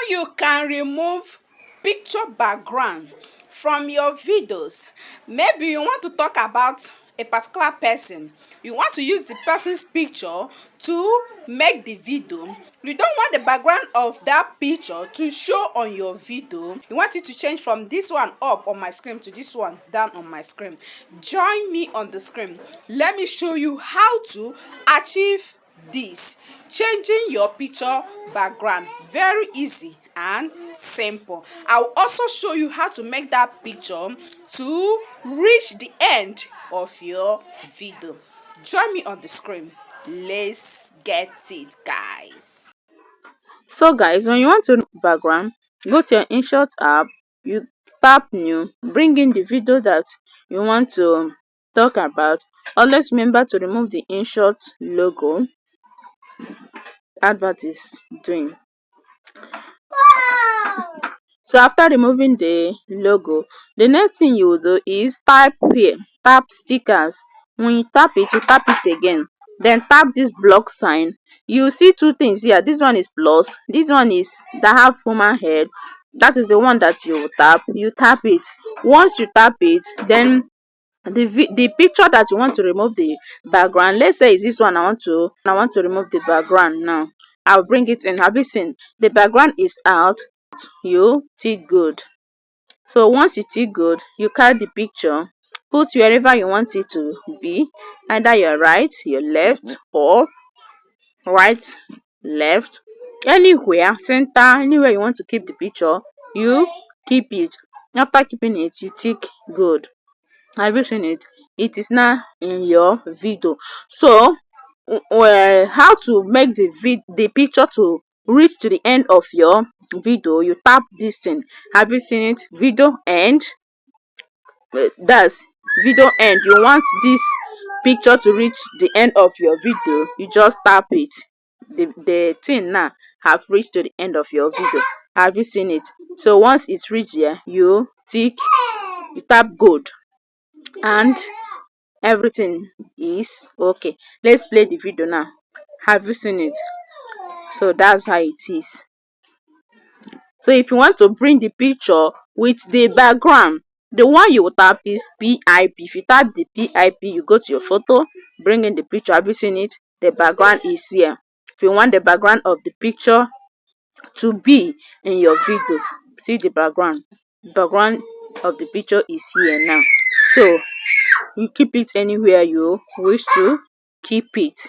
you can remove picture background from your videos. Maybe you want to talk about a particular person, you want to use the person's picture to make the video. You don't want the background of that picture to show on your video. You want it to change from this one up on my screen to this one down on my screen. Join me on the screen. Let me show you how to achieve this, changing your picture background. Very easy and simple. I'll also show you how to make that picture to reach the end of your video. Join me on the screen. Let's get it, guys. So guys, when you want to remove background, go to your InShot app, you tap new, bring in the video that you want to talk about. Always remember to remove the InShot logo advert is doing. So after removing the logo, the next thing you will do is type here, tap stickers. When you tap it, you tap it again, then tap this block sign. You see two things here. This one is plus, this one is that have human head. That is the one that you tap. You tap it. Once you tap it, then the picture that you want to remove the background, let's say is this one. I want to remove the background now. I'll bring it in. Have you seen the background is out? You tick good. So once you tick good, you carry the picture, put wherever you want it to be, either your right, your left, or right, left, anywhere, center, anywhere you want to keep the picture, you keep it. After keeping it, you tick good. Have you seen it? It is now in your video. So how to make the picture to reach to the end of your video, you tap this thing. Have you seen it? Video end. That's video end. You want this picture to reach the end of your video, you just tap it. The thing now have reached to the end of your video. Have you seen it? So once it's reached here, you tick, you tap good, and everything is okay. Let's play the video now. Have you seen it? So that's how it is. So if you want to bring the picture with the background, the one you will tap is pip. If you tap the pip, you go to your photo, bring in the picture. Have you seen it? The background is here. If you want the background of the picture to be in your video, see the background of the picture is here now. So you keep it anywhere you wish to keep it.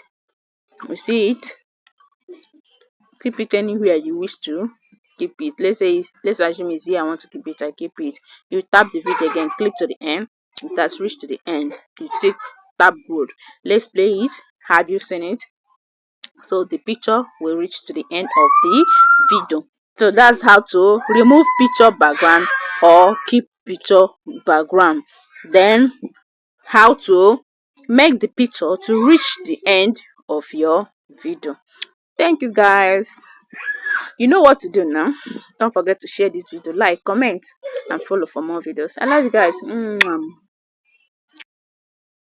You see it? Keep it anywhere you wish to keep it. Let's assume it's here. I want to keep it. I keep it. You tap the video again, click to the end. It has reached to the end. You tap good. Let's play it. Have you seen it? So the picture will reach to the end of the video. So that's how to remove picture background or keep picture background. Then how to make the picture to reach the end of your video. Thank you guys. You know what to do now. Don't forget to share this video, like, comment, and follow for more videos. I love you guys.